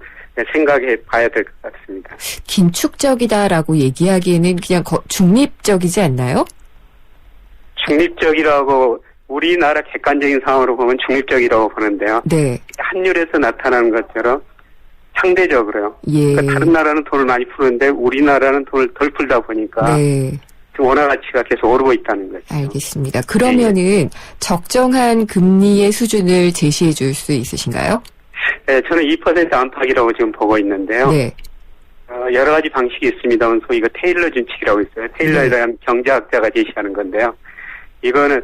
생각해 봐야 될 것 같습니다. 긴축적이다라고 얘기하기에는 그냥 중립적이지 않나요? 중립적이라고 우리나라 객관적인 상황으로 보면 중립적이라고 보는데요. 네. 환율에서 나타나는 것처럼 상대적으로요. 예. 그러니까 다른 나라는 돈을 많이 푸는데 우리나라는 돈을 덜 풀다 보니까 네. 지금 원화 가치가 계속 오르고 있다는 거죠. 알겠습니다. 그러면은 적정한 금리의 수준을 제시해 줄 수 있으신가요? 네, 저는 2% 안팎이라고 지금 보고 있는데요. 네. 여러 가지 방식이 있습니다만 소위 이거 테일러 준칙이라고 있어요. 테일러라는 경제학자가 제시하는 건데요. 이거는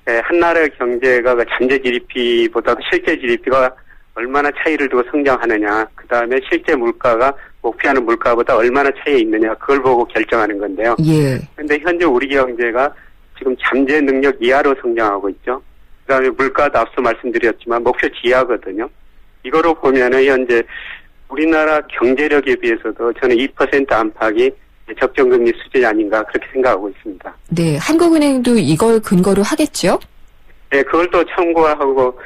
한 나라의 경제가 잠재 GDP보다 실제 GDP가 얼마나 차이를 두고 성장하느냐, 그 다음에 실제 물가가 목표하는 물가보다 얼마나 차이에 있느냐, 그걸 보고 결정하는 건데요. 예. 근데 현재 우리 경제가 지금 잠재 능력 이하로 성장하고 있죠. 그 다음에 물가도 앞서 말씀드렸지만 목표치 이하거든요. 이거로 보면은 현재 우리나라 경제력에 비해서도 저는 2% 안팎이 적정금리 수준이 아닌가 그렇게 생각하고 있습니다. 네. 한국은행도 이걸 근거로 하겠죠? 네, 그걸 또 참고하고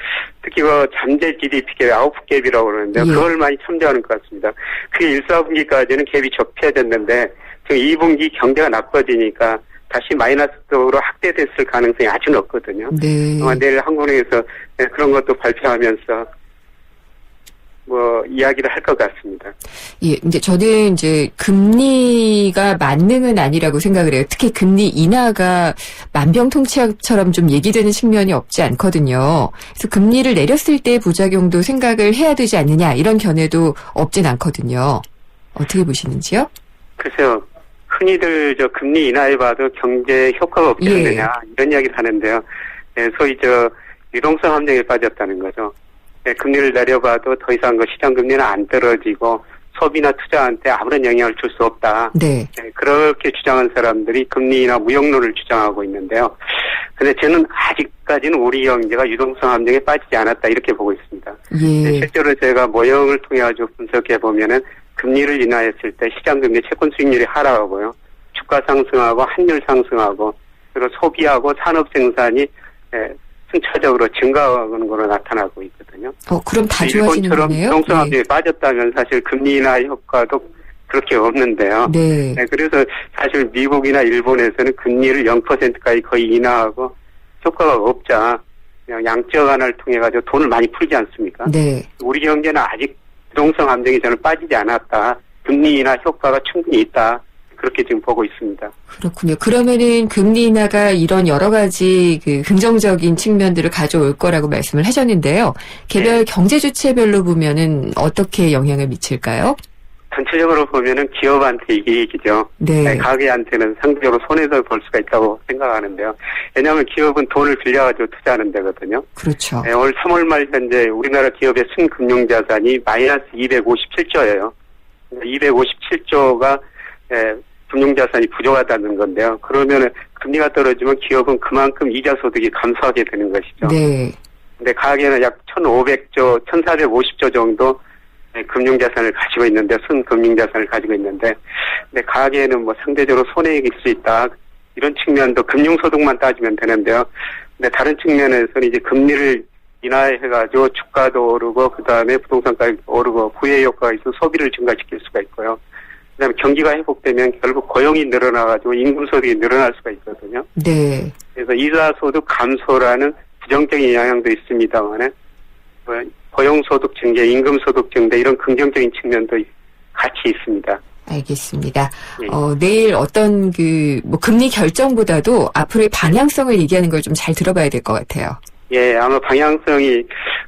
특히 그 잠재 GDP 갭 아웃갭이라고 그러는데 예. 그걸 많이 참조하는 것 같습니다. 그게 1, 4분기까지는 갭이 좁혀졌는데 지금 2분기 경제가 나빠지니까 다시 마이너스적으로 확대됐을 가능성이 아주 높거든요. 네. 아마 내일 한국은행에서 그런 것도 발표하면서 이야기를 할 것 같습니다. 예, 이제 저는 이제 금리가 만능은 아니라고 생각을 해요. 특히 금리 인하가 만병통치약처럼 좀 얘기되는 측면이 없지 않거든요. 그래서 금리를 내렸을 때 부작용도 생각을 해야 되지 않느냐 이런 견해도 없진 않거든요. 어떻게 보시는지요? 글쎄요. 흔히들 금리 인하해봐도 경제 효과가 없지 않느냐 이런 이야기를 하는데요. 소위 유동성 함정에 빠졌다는 거죠. 금리를 내려봐도 더 이상 시장 금리는 안 떨어지고 소비나 투자한테 아무런 영향을 줄 수 없다. 네. 그렇게 주장한 사람들이 금리나 무역론을 주장하고 있는데요. 근데 저는 아직까지는 우리 경제가 유동성 함정에 빠지지 않았다 이렇게 보고 있습니다. 예. 실제로 제가 모형을 통해 가지고 분석해 보면은 금리를 인하했을 때 시장 금리 채권 수익률이 하락하고요. 주가 상승하고 환율 상승하고 그리고 소비하고 산업 생산이 순차적으로 증가하는 걸로 나타나고 있거든요. 그럼 다 좋아지는 일본처럼 거네요? 유동성 함정에 빠졌다면 사실 금리 인하 효과도 그렇게 없는데요. 네. 그래서 사실 미국이나 일본에서는 금리를 0%까지 거의 인하하고 효과가 없자 그냥 양적 완화를 통해 가지고 돈을 많이 풀지 않습니까? 네. 우리 경제는 아직 유동성 함정에 저는 빠지지 않았다. 금리 인하 효과가 충분히 있다. 그렇게 지금 보고 있습니다. 그렇군요. 그러면은 금리 인하가 이런 여러 가지 긍정적인 측면들을 가져올 거라고 말씀을 하셨는데요. 개별 경제 주체별로 보면은 어떻게 영향을 미칠까요? 전체적으로 보면은 기업한테 이익이죠. 네. 가게한테는 상대적으로 손해를 볼 수가 있다고 생각하는데요. 왜냐하면 기업은 돈을 빌려가지고 투자하는 데거든요. 그렇죠. 올 3월 말 현재 우리나라 기업의 순금융자산이 마이너스 257조예요. 257조가 금융자산이 부족하다는 건데요. 그러면 금리가 떨어지면 기업은 그만큼 이자 소득이 감소하게 되는 것이죠. 네. 근데 가계는 약 1,500조, 1,450조 정도 금융자산을 가지고 있는데, 순금융자산을 가지고 있는데, 근데 가계는 뭐 상대적으로 손해일 수 있다. 이런 측면도 금융소득만 따지면 되는데요. 근데 다른 측면에서는 이제 금리를 인하해가지고 주가도 오르고, 그 다음에 부동산 가격도 오르고, 부의 효과가 있어 소비를 증가시킬 수가 있고요. 그 다음에 경기가 회복되면 결국 고용이 늘어나가지고 임금소득이 늘어날 수가 있거든요. 네. 그래서 이자소득 감소라는 부정적인 영향도 있습니다만, 고용소득 증대, 임금소득 증대 이런 긍정적인 측면도 같이 있습니다. 알겠습니다. 예. 내일 어떤 금리 결정보다도 앞으로의 방향성을 얘기하는 걸 좀 잘 들어봐야 될 것 같아요. 예, 아마 방향성이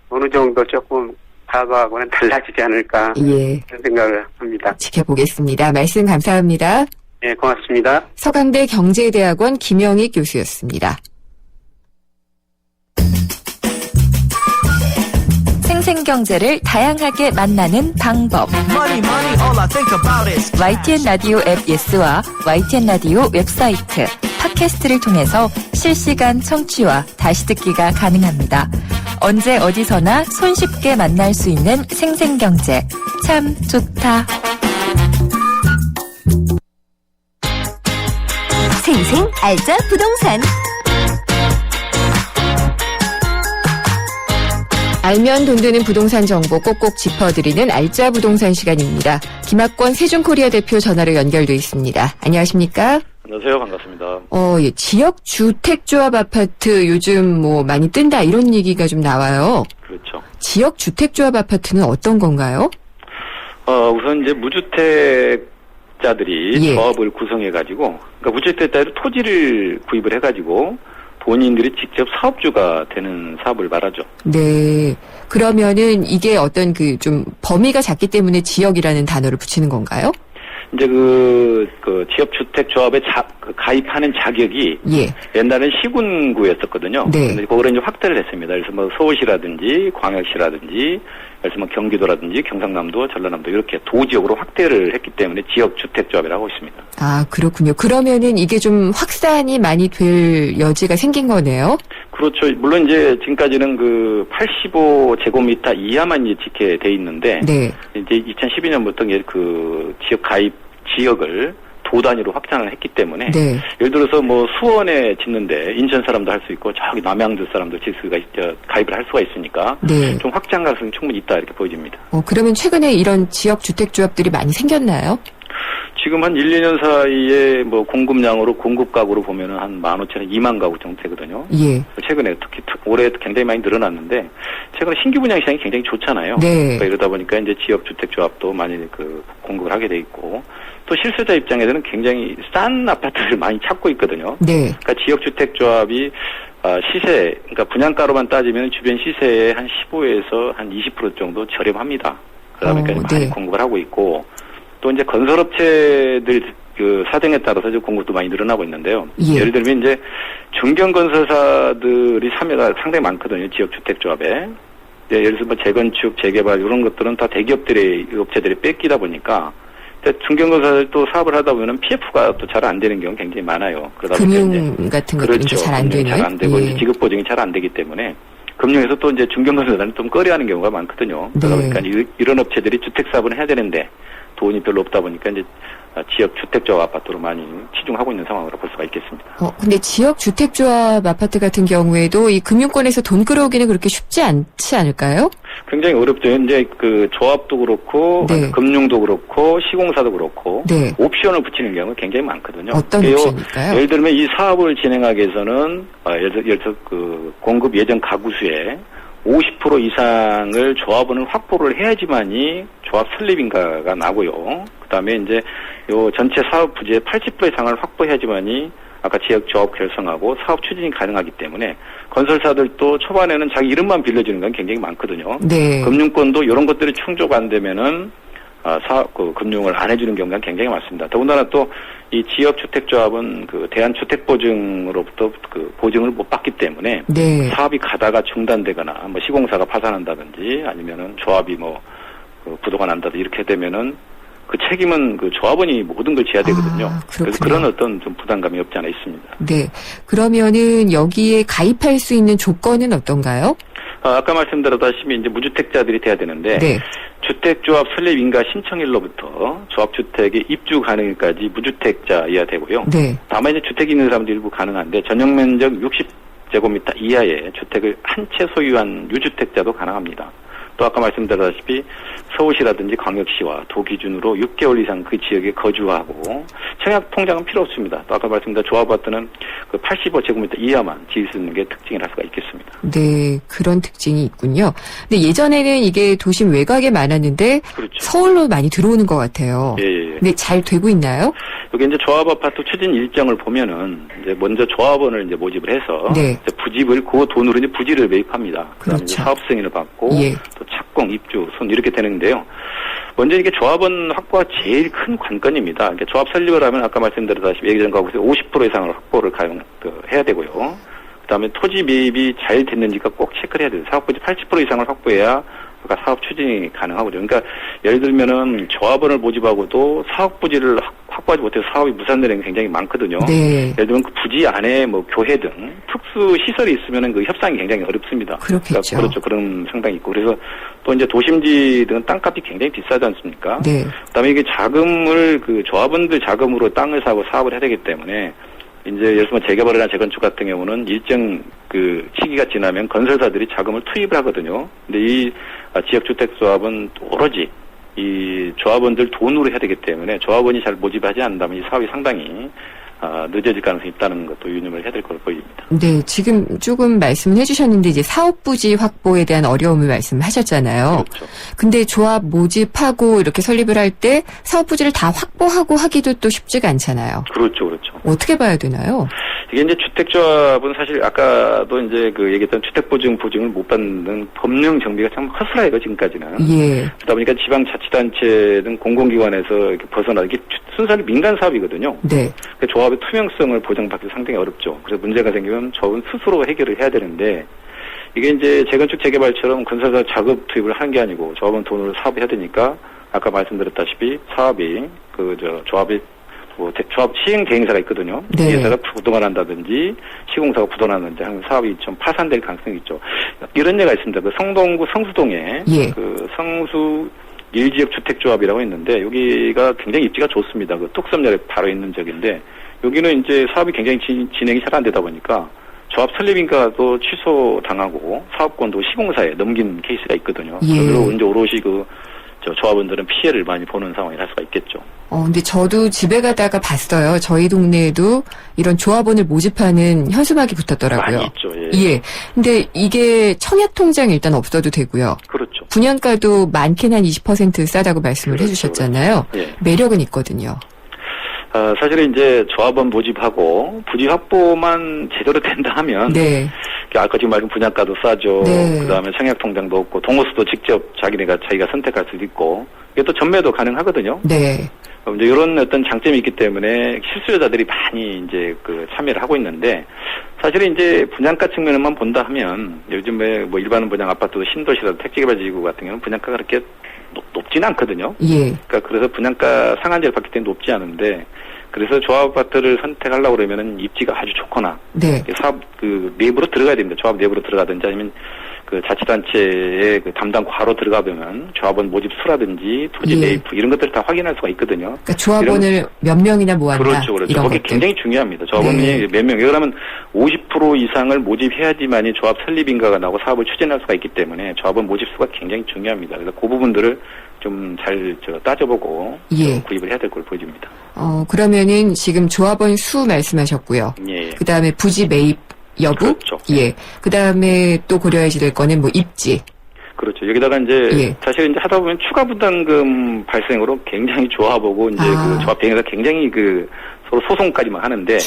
어느 정도 조금 과거하고는 달라지지 않을까. 예. 그런 생각을 합니다. 지켜보겠습니다. 말씀 감사합니다. 예, 고맙습니다. 서강대 경제대학원 김영익 교수였습니다. 생생경제를 다양하게 만나는 방법. YTN 라디오 앱 예스와 YTN 라디오 웹사이트, 팟캐스트를 통해서 실시간 청취와 다시 듣기가 가능합니다. 언제 어디서나 손쉽게 만날 수 있는 생생경제. 참 좋다. 생생 알짜 부동산. 알면 돈 되는 부동산 정보 꼭꼭 짚어드리는 알짜 부동산 시간입니다. 김학권 세준코리아 대표 전화로 연결돼 있습니다. 안녕하십니까? 안녕하세요. 반갑습니다. 예, 지역 주택조합 아파트 요즘 많이 뜬다 이런 얘기가 좀 나와요. 그렇죠. 지역 주택조합 아파트는 어떤 건가요? 우선 이제 무주택자들이 예. 조합을 구성해가지고, 그러니까 무주택자들이 토지를 구입을 해가지고 본인들이 직접 사업주가 되는 사업을 말하죠. 네. 그러면은 이게 어떤 좀 범위가 작기 때문에 지역이라는 단어를 붙이는 건가요? 이제 지역주택조합에 가입하는 자격이 예. 옛날엔 시군구였었거든요. 네. 근데 그거를 이제 확대를 했습니다. 그래서 서울시라든지 광역시라든지 그래서 경기도라든지 경상남도, 전라남도 이렇게 도지역으로 확대를 했기 때문에 지역주택조합이라고 하고 있습니다. 아, 그렇군요. 그러면은 이게 좀 확산이 많이 될 여지가 생긴 거네요? 그렇죠. 물론 이제 지금까지는 85제곱미터 이하만 예측해 돼 있는데, 네. 이제 2012년부터 지역 가입 지역을 도 단위로 확장을 했기 때문에, 네. 예를 들어서 수원에 짓는데 인천 사람도 할 수 있고 저기 남양주 사람도 가입을 할 수가 있으니까, 네. 좀 확장 가능성이 충분히 있다 이렇게 보여집니다. 그러면 최근에 이런 지역 주택조합들이 많이 생겼나요? 지금 한 1, 2년 사이에 공급량으로 공급 가구로 보면은 한 15,000에서 2만 가구 정도 되거든요. 예. 최근에 특히 올해 굉장히 많이 늘어났는데 최근에 신규 분양 시장이 굉장히 좋잖아요. 네. 그러니까 이러다 보니까 이제 지역 주택 조합도 많이 공급을 하게 돼 있고 또 실수요자 입장에서는 굉장히 싼 아파트를 많이 찾고 있거든요. 네. 그러니까 지역 주택 조합이 시세, 그러니까 분양가로만 따지면 주변 시세의 한 15에서 한 20% 정도 저렴합니다. 그러다 보니까 많이 네. 공급을 하고 있고 또 이제 건설업체들 사정에 따라서 이제 공급도 많이 늘어나고 있는데요. 예. 예를 들면 이제 중견건설사들이 참여가 상당히 많거든요. 지역주택조합에. 예를 들어서 재건축, 재개발 이런 것들은 다 대기업들의 업체들이 뺏기다 보니까 중견건설도 사업을 하다 보면 PF가 또 잘 안 되는 경우가 굉장히 많아요. 그러다 보니까 금융 같은 것들이 그렇죠. 잘 안 되는. 잘 안 되고 예. 이제 지급 보증이 잘 안 되기 때문에 금융에서 또 이제 중견건설사는 좀 꺼려하는 경우가 많거든요. 그러다 네. 보니까 이런 업체들이 주택 사업을 해야 되는데 돈이 별로 없다 보니까 이제 지역 주택조합 아파트로 많이 치중하고 있는 상황으로 볼 수가 있겠습니다. 근데 지역 주택조합 아파트 같은 경우에도 이 금융권에서 돈 끌어오기는 그렇게 쉽지 않지 않을까요? 굉장히 어렵죠. 이제 조합도 그렇고 네. 금융도 그렇고 시공사도 그렇고 네. 옵션을 붙이는 경우가 굉장히 많거든요. 어떤 옵션일까요? 예를 들면 이 사업을 진행하기 위해서는 예를 들어 공급 예정 가구 수의 50% 이상을 조합원을 확보를 해야지만이 조합 설립인가가 나고요. 그다음에 이제 요 전체 사업 부지의 80% 이상을 확보해야지만이 아까 지역 조합 결성하고 사업 추진이 가능하기 때문에 건설사들도 초반에는 자기 이름만 빌려주는 건 굉장히 많거든요. 네. 금융권도 이런 것들이 충족 안 되면은 금융을 안 해주는 경우가 굉장히 많습니다. 더군다나 또 이 지역주택조합은 그 대한주택보증으로부터 그 보증을 못 받기 때문에 네. 사업이 가다가 중단되거나 뭐 시공사가 파산한다든지 아니면은 조합이 그 부도가 난다든지 이렇게 되면은 그 책임은 그 조합원이 모든 걸 져야 되거든요. 그래서 그런 어떤 좀 부담감이 없지 않아 있습니다. 네. 그러면은 여기에 가입할 수 있는 조건은 어떤가요? 아까 말씀드렸다시피 이제 무주택자들이 돼야 되는데 네. 주택조합 설립인가 신청일로부터 조합주택의 입주 가능일까지 무주택자여야 되고요. 네. 다만 이제 주택이 있는 사람도 일부 가능한데 전용 면적 60제곱미터 이하의 주택을 한 채 소유한 유주택자도 가능합니다. 또 아까 말씀드렸다시피 서울시라든지 광역시와 도 기준으로 6개월 이상 그 지역에 거주하고 청약 통장은 필요 없습니다. 또 아까 말씀드린 조합 아파트는 그 85제곱미터 이하만 지을 수 있는 게 특징이라 할 수가 있겠습니다. 네, 그런 특징이 있군요. 근데 예전에는 이게 도심 외곽에 많았는데 그렇죠. 서울로 많이 들어오는 것 같아요. 예. 근데 잘 되고 있나요? 여기 이제 조합 아파트 추진 일정을 보면은 이제 먼저 조합원을 이제 모집을 해서 네. 이제 부집을 그 돈으로 이제 부지를 매입합니다. 그다음에 이제 사업 승인을 받고 예. 또 착공, 입주, 손 이렇게 되는데요. 먼저 이게 조합원 확보가 제일 큰 관건입니다. 그러니까 조합 설립을 하면 아까 말씀드렸다시피 예전 가구에서 50% 이상을 확보를 해야 되고요. 그다음에 토지 매입이 잘 됐는지가 꼭 체크를 해야 돼요. 사업부지 80% 이상을 확보해야 사업 추진이 가능하거든요. 그러니까 예를 들면은 조합원을 모집하고도 사업 부지를 확보하지 못해서 사업이 무산되는 게 굉장히 많거든요. 네. 예를 들면 그 부지 안에 뭐 교회 등 특수 시설이 있으면은 그 협상이 굉장히 어렵습니다. 그렇겠죠. 그러니까 그렇죠. 그런 상당히 있고 그래서 또 이제 도심지 등은 땅값이 굉장히 비싸지 않습니까? 네. 그다음에 이게 자금을 그 조합원들 자금으로 땅을 사고 사업을 해야 되기 때문에 이제 예를 들면 재개발이나 재건축 같은 경우는 일정 그 시기가 지나면 건설사들이 자금을 투입을 하거든요. 근데 이 지역주택조합은 오로지 이 조합원들 돈으로 해야 되기 때문에 조합원이 잘 모집하지 않는다면 이 사업이 상당히 늦어질 가능성이 있다는 것도 유념을 해야 될 걸로 보입니다. 네, 지금 조금 말씀을 해주셨는데 이제 사업부지 확보에 대한 어려움을 말씀하셨잖아요. 그렇죠. 근데 조합 모집하고 이렇게 설립을 할 때 사업부지를 다 확보하고 하기도 또 쉽지가 않잖아요. 그렇죠. 어떻게 봐야 되나요? 이게 이제 주택조합은 사실 아까도 이제 그 얘기했던 주택보증을 못 받는 법령 정비가 참 허술해요, 지금까지는. 예. 그러다 보니까 지방자치단체 등 공공기관에서 이렇게 벗어나기 순수한 민간 사업이거든요. 네. 조합의 투명성을 보장받기 상당히 어렵죠. 그래서 문제가 생기면 조합은 스스로 해결을 해야 되는데 이게 이제 재건축 재개발처럼 건설사 자금 투입을 하는 게 아니고 조합은 돈으로 사업을 해야 되니까 아까 말씀드렸다시피 사업이 조합이 조합 시행 대행사가 있거든요. 네. 회사가 부도가 난다든지 시공사가 부도가 난다든지 하는 사업이 좀 파산될 가능성이 있죠. 이런 예가 있습니다. 그 성동구 성수동에 예. 그 성수 1지역 주택조합이라고 있는데 여기가 굉장히 입지가 좋습니다. 그 뚝섬역에 바로 있는 지역인데 여기는 이제 사업이 굉장히 진행이 잘 안 되다 보니까 조합 설립인가도 취소당하고 사업권도 시공사에 넘긴 케이스가 있거든요. 예. 그리고 이제 오롯이 조합원들은 피해를 많이 보는 상황이 할 수가 있겠죠. 근데 저도 집에 가다가 봤어요. 저희 동네에도 이런 조합원을 모집하는 현수막이 붙었더라고요. 많이 있죠. 예. 근데 이게 청약통장 일단 없어도 되고요. 그렇죠. 분양가도 많게는 한 20% 싸다고 말씀을 그렇죠. 해주셨잖아요. 예. 매력은 있거든요. 사실은 이제 조합원 모집하고 부지 확보만 제대로 된다 하면 네. 아까 지금 말씀 분양가도 싸죠. 네. 그다음에 청약통장도 없고 동호수도 직접 자기가 선택할 수도 있고 이게 또 전매도 가능하거든요. 네. 이제 이런 어떤 장점이 있기 때문에 실수요자들이 많이 이제 참여를 하고 있는데 사실은 이제 분양가 측면만 본다 하면 요즘에 뭐 일반 분양 아파트도 신도시라도 택지개발지구 같은 경우는 분양가가 그렇게 높지는 않거든요. 예. 그러니까 그래서 분양가 상한제를 받기 때문에 높지 않은데 그래서 조합 아파트를 선택하려고 그러면은 입지가 아주 좋거나 네. 사업 내부로 들어가야 됩니다. 조합 내부로 들어가든지 아니면 자치단체의 담당 과로 들어가 보면 조합원 모집 수라든지 토지 예. 매입 이런 것들을 다 확인할 수가 있거든요. 그러니까 조합원을 몇 명이나 모았나 그렇죠. 이런 그게 것들. 굉장히 중요합니다. 조합원이 네. 몇 명. 그러면 50% 이상을 모집해야지만이 조합 설립인가가 나고 사업을 추진할 수가 있기 때문에 조합원 모집 수가 굉장히 중요합니다. 그래서 그 부분들을 좀 잘 따져보고 예. 구입을 해야 될 걸 보여집니다. 그러면은 지금 조합원 수 말씀하셨고요. 예. 그 다음에 부지 매입 여부? 그렇죠. 예. 그 다음에 또 고려해야 될 거는 뭐 입지. 그렇죠. 여기다가 이제 사실 이제 하다 보면 추가 부담금 발생으로 굉장히 조합하고 이제 그 조합 대행사 굉장히 그 서로 소송까지만 하는데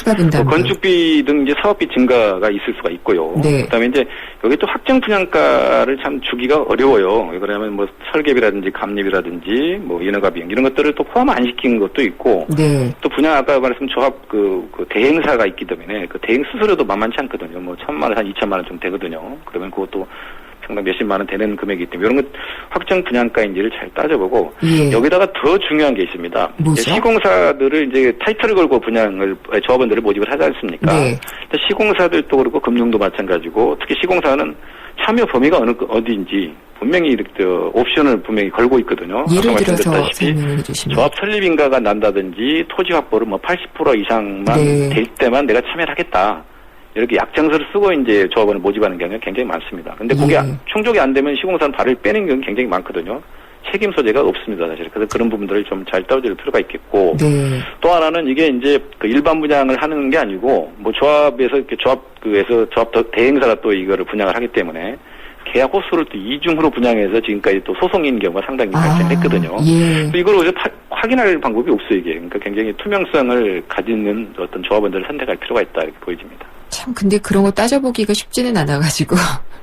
건축비 등 이제 사업비 증가가 있을 수가 있고요. 네. 그다음에 이제 여기 또 확정 분양가를 참 주기가 어려워요. 왜 그러냐면 뭐 설계비라든지 감립이라든지 뭐 인허가 비용 이런 것들을 또 포함 안 시킨 것도 있고 네. 또 분양 아까 말씀 조합 그 대행사가 있기 때문에 그 대행 수수료도 만만치 않거든요. 뭐 1,000만 원 한 2천만 원 좀 되거든요. 그러면 그것도 상당 몇십만 원 되는 금액이기 때문에 이런 것 확정 분양가인지를 잘 따져보고 여기다가 더 중요한 게 있습니다. 뭐죠? 시공사들을 이제 타이틀을 걸고 분양을 조합원들을 모집을 하지 않습니까? 네. 시공사들도 그렇고 금융도 마찬가지고 특히 시공사는 참여 범위가 어디인지 분명히 이렇게 옵션을 분명히 걸고 있거든요. 예를 들어서 설명해 주시면 조합 설립 인가가 난다든지 토지 확보를 뭐 80% 이상만 될 때만 내가 참여를 하겠다. 이렇게 약정서를 쓰고 이제 조합원을 모집하는 경우가 굉장히 많습니다. 근데 그게 충족이 안 되면 시공사는 발을 빼는 경우가 굉장히 많거든요. 책임 소재가 없습니다, 사실. 그래서 그런 부분들을 좀 잘 따질 필요가 있겠고. 또 하나는 이게 이제 그 일반 분양을 하는 게 아니고 뭐 조합에서 이렇게 조합 대행사가 또 이거를 분양을 하기 때문에 계약 호수를 또 이중으로 분양해서 지금까지 또 소송인 경우가 상당히 발생했거든요. 이걸 오히려 확인할 방법이 없어요, 이게. 그러니까 굉장히 투명성을 가지는 어떤 조합원들을 선택할 필요가 있다, 이렇게 보여집니다. 참 근데 그런 거 따져보기가 쉽지는 않아가지고.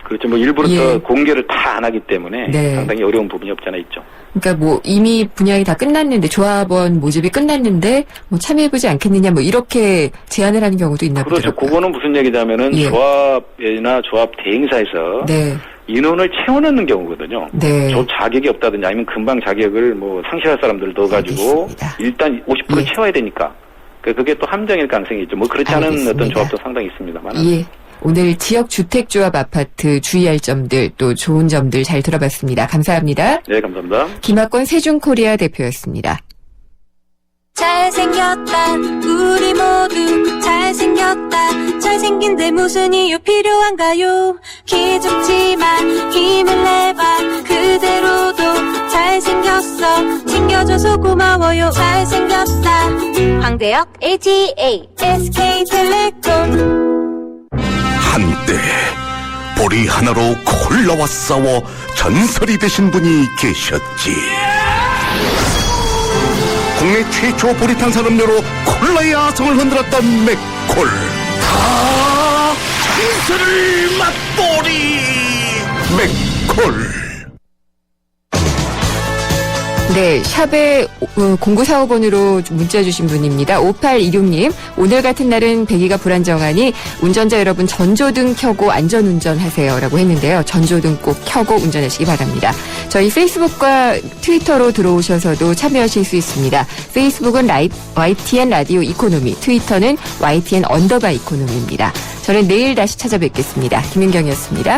그렇죠. 뭐 일부러 또 공개를 다 안 하기 때문에 상당히 어려운 부분이 없지 않아 있죠. 그러니까 뭐 이미 분양이 다 끝났는데 조합원 모집이 끝났는데 뭐 참여해보지 않겠느냐 뭐 이렇게 제안을 하는 경우도 있나 보더라고요. 그렇죠. 그거는 무슨 얘기냐면은 조합이나 조합 대행사에서 인원을 채워넣는 경우거든요. 저 자격이 없다든지 아니면 금방 자격을 뭐 상실할 사람들 넣어가지고 일단 50% 채워야 되니까. 그게 또 함정일 가능성이 있죠. 뭐 그렇지 않은 어떤 조합도 상당히 있습니다만. 오늘 지역 주택조합 아파트 주의할 점들 또 좋은 점들 잘 들어봤습니다. 감사합니다. 네, 감사합니다. 김학권 세준코리아 대표였습니다. 잘생겼다 우리 모두 잘생겼다 잘생긴데 무슨 이유 필요한가요 기죽지만 힘을 내봐 그대로도 잘생겼어 챙겨줘서 고마워요 잘생겼다 황대역 LTA SK텔레콤 한때 보리 하나로 콜라와 싸워 전설이 되신 분이 계셨지. 국내 최초 보리탄 산음료로 콜라의 아성을 흔들었던 맥콜. 다 전설을 맛보리 맥콜. 네, 샵에 0945번으로 문자 주신 분입니다. 5826님, 오늘 같은 날은 배기가 불안정하니 운전자 여러분 전조등 켜고 안전운전하세요 라고 했는데요. 전조등 꼭 켜고 운전하시기 바랍니다. 저희 페이스북과 트위터로 들어오셔서도 참여하실 수 있습니다. 페이스북은 YTN 라디오 이코노미, 트위터는 YTN_이코노미입니다. 저는 내일 다시 찾아뵙겠습니다. 김윤경이었습니다.